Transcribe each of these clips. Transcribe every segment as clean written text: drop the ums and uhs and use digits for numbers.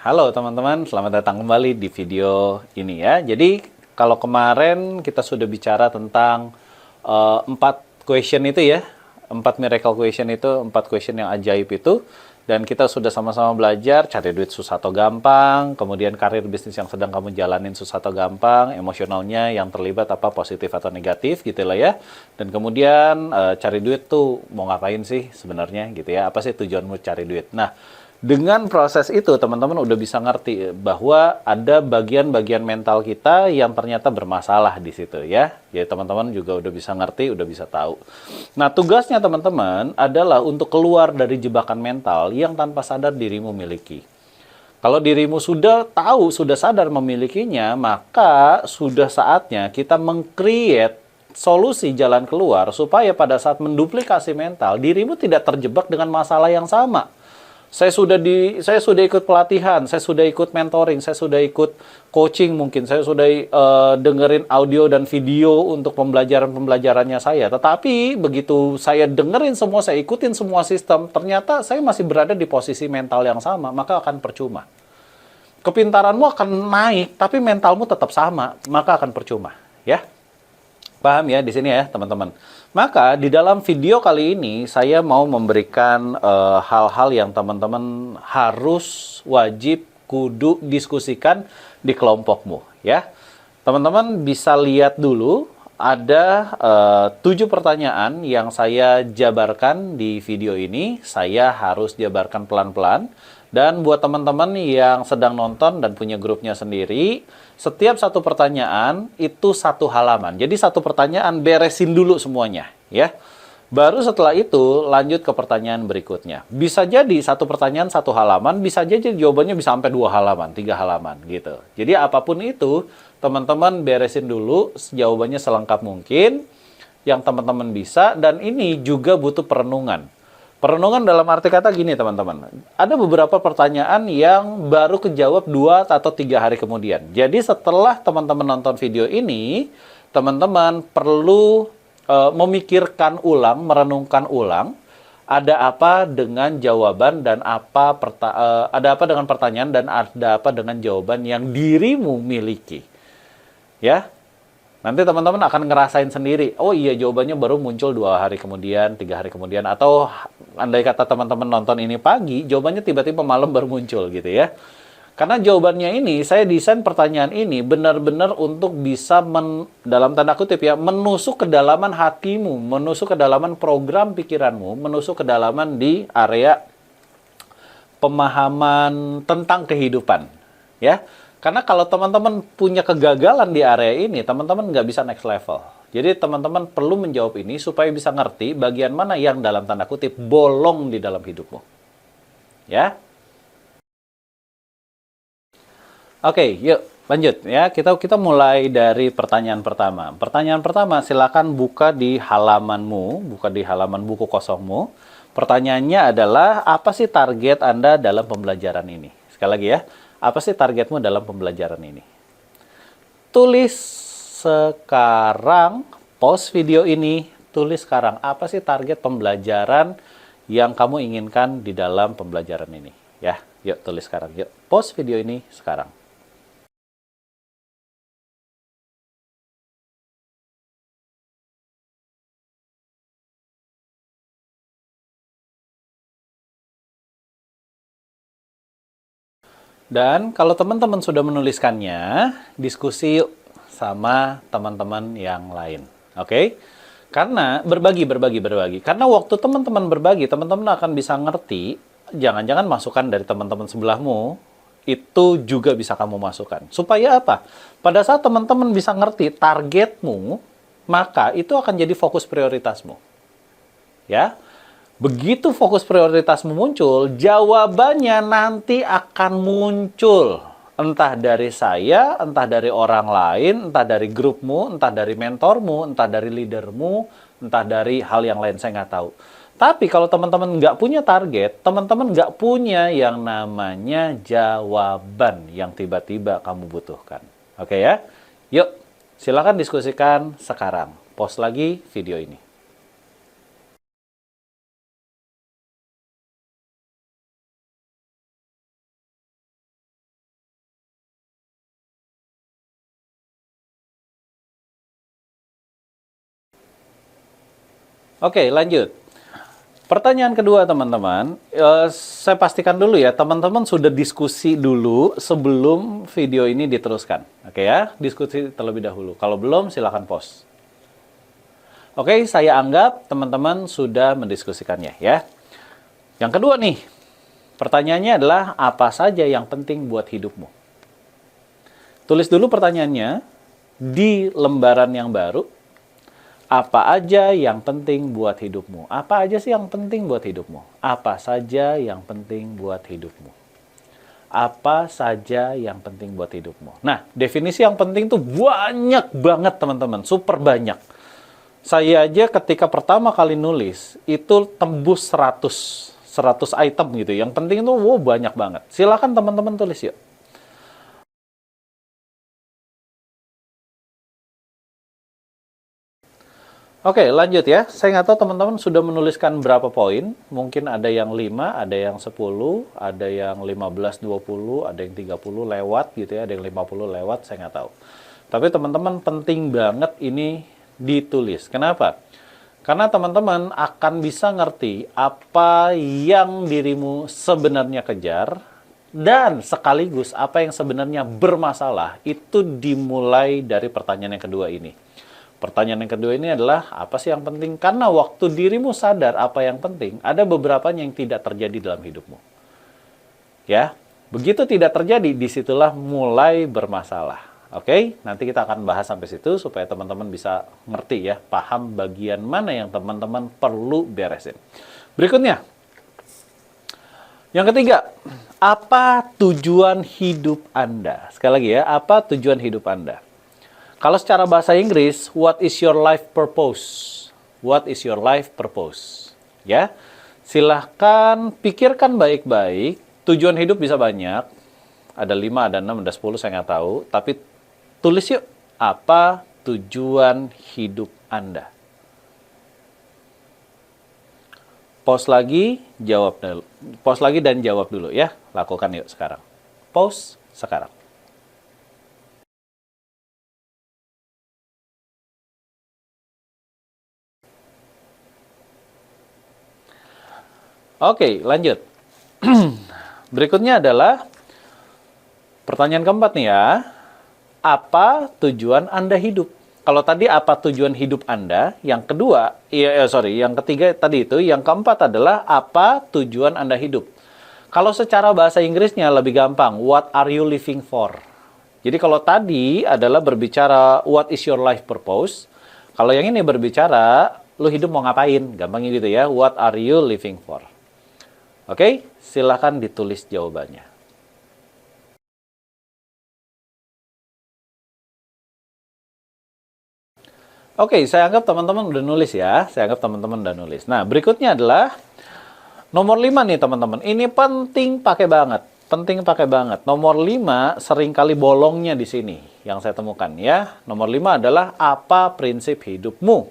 Halo teman-teman, selamat datang kembali di video ini ya. Jadi kalau kemarin kita sudah bicara tentang 4 question itu ya, 4 miracle question itu, 4 question yang ajaib itu, dan kita sudah sama-sama belajar cari duit susah atau gampang, kemudian karir bisnis yang sedang kamu jalanin susah atau gampang, emosionalnya yang terlibat apa positif atau negatif gitu lah ya. Dan kemudian cari duit tuh mau ngapain sih sebenarnya gitu ya? Apa sih tujuanmu cari duit? Nah, dengan proses itu, teman-teman udah bisa ngerti bahwa ada bagian-bagian mental kita yang ternyata bermasalah di situ ya. Jadi teman-teman juga udah bisa ngerti, udah bisa tahu. Nah, tugasnya teman-teman adalah untuk keluar dari jebakan mental yang tanpa sadar dirimu miliki. Kalau dirimu sudah tahu, sudah sadar memilikinya, maka sudah saatnya kita meng-create solusi jalan keluar supaya pada saat menduplikasi mental, dirimu tidak terjebak dengan masalah yang sama. Saya sudah ikut pelatihan, saya sudah ikut mentoring, saya sudah ikut coaching mungkin, saya sudah dengerin audio dan video untuk pembelajarannya saya. Tetapi begitu saya dengerin semua, saya ikutin semua sistem, ternyata saya masih berada di posisi mental yang sama, maka akan percuma. Kepintaranmu akan naik, tapi mentalmu tetap sama, maka akan percuma, ya. Paham ya di sini ya, teman-teman. Maka di dalam video kali ini saya mau memberikan hal-hal yang teman-teman harus wajib kudu diskusikan di kelompokmu ya. Teman-teman bisa lihat dulu ada 7 pertanyaan yang saya jabarkan di video ini. Saya harus jabarkan pelan-pelan. Dan buat teman-teman yang sedang nonton dan punya grupnya sendiri, setiap satu pertanyaan itu 1 halaman. Jadi 1 pertanyaan beresin dulu semuanya, ya. Baru setelah itu lanjut ke pertanyaan berikutnya. Bisa jadi 1 pertanyaan 1 halaman, bisa jadi jawabannya bisa sampai 2 halaman, 3 halaman gitu. Jadi apapun itu, teman-teman beresin dulu jawabannya selengkap mungkin yang teman-teman bisa, dan ini juga butuh perenungan. Perenungan dalam arti kata gini teman-teman, ada beberapa pertanyaan yang baru kejawab 2 atau 3 hari kemudian. Jadi setelah teman-teman nonton video ini, teman-teman perlu memikirkan ulang, merenungkan ulang, ada apa dengan jawaban dan ada apa dengan pertanyaan dan ada apa dengan jawaban yang dirimu miliki. Ya, nanti teman-teman akan ngerasain sendiri, oh iya jawabannya baru muncul 2 hari kemudian, 3 hari kemudian, atau andai kata teman-teman nonton ini pagi, jawabannya tiba-tiba malam baru muncul gitu ya. Karena jawabannya ini, saya desain pertanyaan ini benar-benar untuk bisa dalam tanda kutip ya, menusuk kedalaman hatimu, menusuk kedalaman program pikiranmu, menusuk kedalaman di area pemahaman tentang kehidupan ya. Karena kalau teman-teman punya kegagalan di area ini, teman-teman nggak bisa next level. Jadi teman-teman perlu menjawab ini supaya bisa ngerti bagian mana yang dalam tanda kutip bolong di dalam hidupmu. Ya. Oke, yuk lanjut ya. Kita mulai dari pertanyaan pertama. Pertanyaan pertama, silakan buka di halamanmu, buka di halaman buku kosongmu. Pertanyaannya adalah, apa sih target Anda dalam pembelajaran ini? Sekali lagi ya. Apa sih targetmu dalam pembelajaran ini? Tulis sekarang, pause video ini, tulis sekarang. Apa sih target pembelajaran yang kamu inginkan di dalam pembelajaran ini? Ya, yuk tulis sekarang. Yuk, pause video ini sekarang. Dan kalau teman-teman sudah menuliskannya, diskusi yuk sama teman-teman yang lain. Oke? Karena berbagi. Karena waktu teman-teman berbagi, teman-teman akan bisa ngerti, jangan-jangan masukan dari teman-teman sebelahmu, itu juga bisa kamu masukkan. Supaya apa? Pada saat teman-teman bisa ngerti targetmu, maka itu akan jadi fokus prioritasmu. Ya. Begitu fokus prioritasmu muncul, jawabannya nanti akan muncul. Entah dari saya, entah dari orang lain, entah dari grupmu, entah dari mentormu, entah dari leadermu, entah dari hal yang lain, saya nggak tahu. Tapi kalau teman-teman nggak punya target, teman-teman nggak punya yang namanya jawaban yang tiba-tiba kamu butuhkan. Oke ya? Yuk, silakan diskusikan sekarang. Pause lagi video ini. Oke, lanjut. Pertanyaan kedua, teman-teman. Saya pastikan dulu ya, teman-teman sudah diskusi dulu sebelum video ini diteruskan. Oke ya, diskusi terlebih dahulu. Kalau belum, silakan pause. Oke, saya anggap teman-teman sudah mendiskusikannya ya. Yang kedua nih, pertanyaannya adalah apa saja yang penting buat hidupmu? Tulis dulu pertanyaannya di lembaran yang baru. Apa aja yang penting buat hidupmu? Apa aja sih yang penting buat hidupmu? Apa saja yang penting buat hidupmu? Apa saja yang penting buat hidupmu? Nah, definisi yang penting tuh banyak banget teman-teman, super banyak. Saya aja ketika pertama kali nulis, itu tembus 100 item gitu. Yang penting itu banyak banget. Silakan teman-teman tulis yuk. Oke, lanjut ya. Saya nggak tahu teman-teman sudah menuliskan berapa poin. Mungkin ada yang 5, ada yang 10, ada yang 15, 20, ada yang 30 lewat gitu ya. Ada yang 50 lewat, saya nggak tahu. Tapi teman-teman penting banget ini ditulis. Kenapa? Karena teman-teman akan bisa ngerti apa yang dirimu sebenarnya kejar dan sekaligus apa yang sebenarnya bermasalah. Itu dimulai dari pertanyaan yang kedua ini. Pertanyaan yang kedua ini adalah apa sih yang penting? Karena waktu dirimu sadar apa yang penting, ada beberapa yang tidak terjadi dalam hidupmu. Ya, begitu tidak terjadi, disitulah mulai bermasalah. Oke, nanti kita akan bahas sampai situ supaya teman-teman bisa ngerti ya, paham bagian mana yang teman-teman perlu beresin. Berikutnya, yang ketiga, apa tujuan hidup Anda? Sekali lagi ya, apa tujuan hidup Anda? Kalau secara bahasa Inggris, what is your life purpose? What is your life purpose? Ya, silahkan pikirkan baik-baik. Tujuan hidup bisa banyak. Ada 5, ada 6, ada 10, saya nggak tahu. Tapi tulis yuk, apa tujuan hidup Anda? Pause lagi, jawab dulu. Pause lagi dan jawab dulu ya. Lakukan yuk sekarang. Pause sekarang. Oke, lanjut. Berikutnya adalah pertanyaan keempat nih ya. Apa tujuan Anda hidup? Kalau tadi apa tujuan hidup Anda? Yang kedua, yang ketiga tadi itu. Yang keempat adalah apa tujuan Anda hidup? Kalau secara bahasa Inggrisnya lebih gampang. What are you living for? Jadi kalau tadi adalah berbicara what is your life purpose. Kalau yang ini berbicara lu hidup mau ngapain? Gampangnya gitu ya. What are you living for? Oke, silahkan ditulis jawabannya. Oke, saya anggap teman-teman udah nulis ya. Saya anggap teman-teman udah nulis. Nah, berikutnya adalah nomor 5 nih teman-teman. Ini penting pakai banget. Penting pakai banget. Nomor 5 seringkali bolongnya di sini yang saya temukan ya. Nomor 5 adalah apa prinsip hidupmu?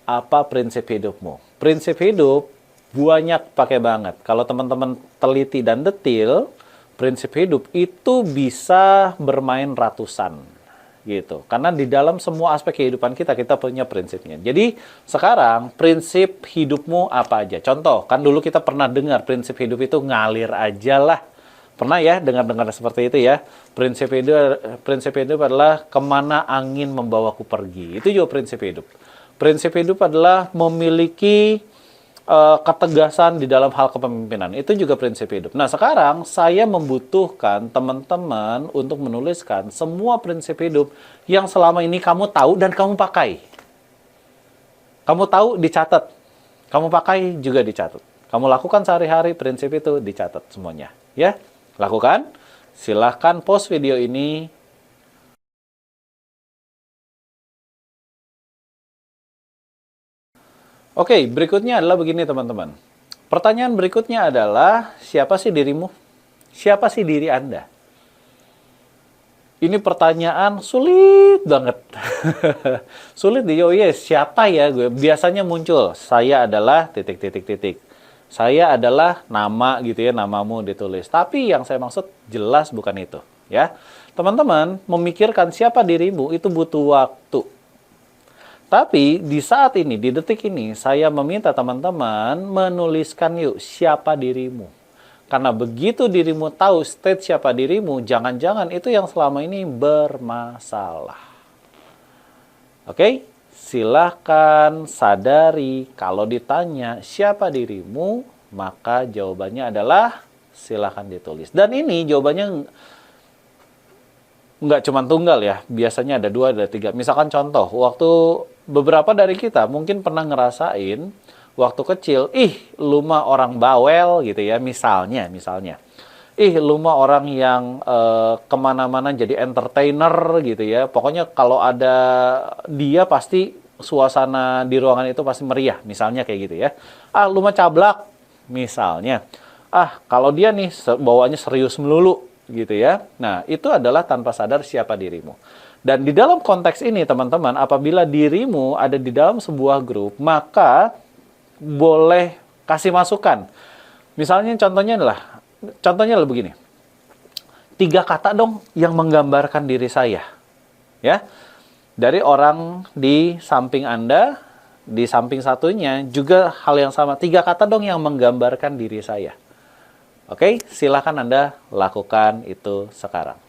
Apa prinsip hidupmu? Prinsip hidup banyak pakai banget. Kalau teman-teman teliti dan detil, prinsip hidup itu bisa bermain ratusan gitu. Karena di dalam semua aspek kehidupan kita punya prinsipnya. Jadi sekarang prinsip hidupmu apa aja? Contoh, kan dulu kita pernah dengar prinsip hidup itu ngalir aja lah. Pernah ya dengar-dengar seperti itu ya. Prinsip hidup adalah kemana angin membawaku pergi. Itu juga prinsip hidup. Prinsip hidup adalah memiliki ketegasan di dalam hal kepemimpinan. Itu juga prinsip hidup. Nah, sekarang saya membutuhkan teman-teman untuk menuliskan semua prinsip hidup yang selama ini kamu tahu dan kamu pakai. Kamu tahu, dicatat. Kamu pakai, juga dicatat. Kamu lakukan sehari-hari, prinsip itu dicatat semuanya. Ya, lakukan. Silahkan pause video ini. Oke, berikutnya adalah begini teman-teman. Pertanyaan berikutnya adalah, siapa sih dirimu? Siapa sih diri Anda? Ini pertanyaan sulit banget. Sulit nih, oh yes, siapa ya gue? Biasanya muncul, saya adalah titik. Saya adalah nama gitu ya, namamu ditulis. Tapi yang saya maksud jelas bukan itu. Ya, teman-teman memikirkan siapa dirimu itu butuh waktu. Tapi di saat ini, di detik ini, saya meminta teman-teman menuliskan yuk siapa dirimu. Karena begitu dirimu tahu state siapa dirimu, jangan-jangan itu yang selama ini bermasalah. Oke? Silahkan sadari kalau ditanya siapa dirimu, maka jawabannya adalah silahkan ditulis. Dan ini jawabannya nggak cuma tunggal ya, biasanya ada 2, ada 3. Misalkan contoh, waktu beberapa dari kita mungkin pernah ngerasain waktu kecil, lu mah orang bawel gitu ya, misalnya. Lu mah orang yang kemana-mana jadi entertainer gitu ya. Pokoknya kalau ada dia pasti suasana di ruangan itu pasti meriah, misalnya kayak gitu ya. Lu mah cablak, misalnya. Kalau dia nih bawaannya serius melulu, gitu ya. Nah, itu adalah tanpa sadar siapa dirimu. Dan di dalam konteks ini, teman-teman, apabila dirimu ada di dalam sebuah grup, maka boleh kasih masukan. Misalnya contohnya adalah begini. 3 kata dong yang menggambarkan diri saya. Ya. Dari orang di samping Anda, di samping satunya juga hal yang sama. 3 kata dong yang menggambarkan diri saya. Oke, silakan Anda lakukan itu sekarang.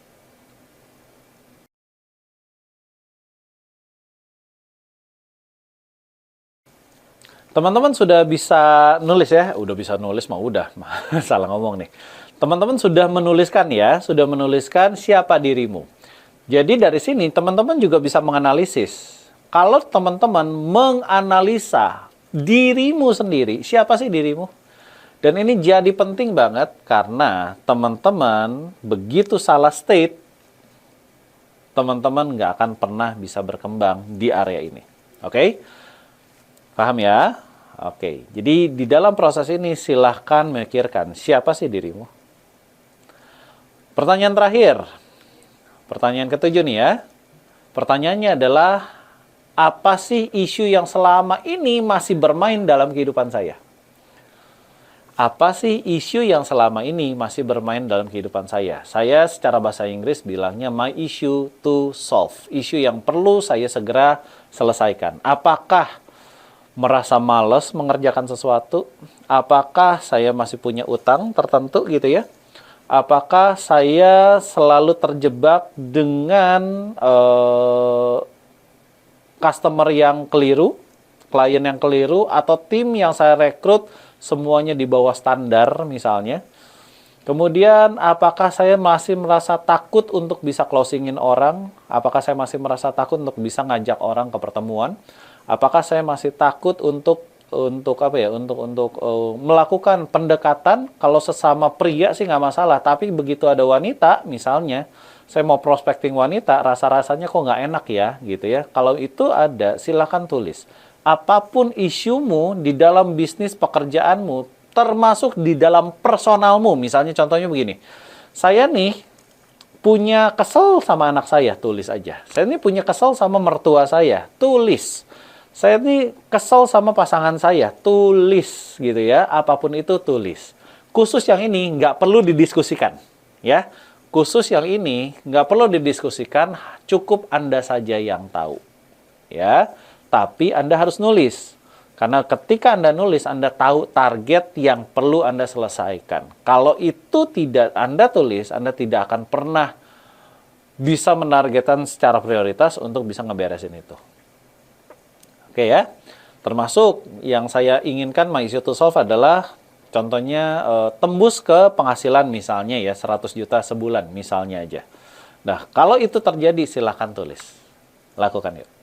Teman-teman sudah bisa nulis ya? Udah bisa nulis mah udah. Salah ngomong nih. Teman-teman sudah menuliskan ya? Sudah menuliskan siapa dirimu. Jadi dari sini teman-teman juga bisa menganalisis. Kalau teman-teman menganalisa dirimu sendiri, siapa sih dirimu? Dan ini jadi penting banget karena teman-teman begitu salah state, teman-teman nggak akan pernah bisa berkembang di area ini. Oke? Paham ya? Oke. Jadi di dalam proses ini silahkan memikirkan siapa sih dirimu? Pertanyaan terakhir. Pertanyaan ke-7 nih ya. Pertanyaannya adalah apa sih isu yang selama ini masih bermain dalam kehidupan saya? Apa sih isu yang selama ini masih bermain dalam kehidupan saya? Saya secara bahasa Inggris bilangnya my issue to solve. Isu yang perlu saya segera selesaikan. Apakah merasa malas mengerjakan sesuatu? Apakah saya masih punya utang tertentu gitu ya? Apakah saya selalu terjebak dengan customer yang keliru, klien yang keliru, atau tim yang saya rekrut semuanya di bawah standar misalnya. Kemudian apakah saya masih merasa takut untuk bisa closingin orang? Apakah saya masih merasa takut untuk bisa ngajak orang ke pertemuan? Apakah saya masih takut untuk melakukan pendekatan? Kalau sesama pria sih nggak masalah, tapi begitu ada wanita misalnya, saya mau prospecting wanita, rasa-rasanya kok nggak enak ya gitu ya. Kalau itu ada, silakan tulis. Apapun isumu di dalam bisnis pekerjaanmu, termasuk di dalam personalmu. Misalnya contohnya begini, saya nih punya kesel sama anak saya, tulis aja. Saya ini punya kesel sama mertua saya, tulis. Saya ini kesel sama pasangan saya, tulis gitu ya. Apapun itu tulis. Khusus yang ini nggak perlu didiskusikan, ya. Khusus yang ini nggak perlu didiskusikan, cukup Anda saja yang tahu, ya. Tapi Anda harus nulis. Karena ketika Anda nulis, Anda tahu target yang perlu Anda selesaikan. Kalau itu tidak Anda tulis, Anda tidak akan pernah bisa menargetkan secara prioritas untuk bisa ngeberesin itu. Oke ya. Termasuk yang saya inginkan my issue to solve adalah contohnya tembus ke penghasilan misalnya ya 100 juta sebulan misalnya aja. Nah, kalau itu terjadi silahkan tulis. Lakukan yuk.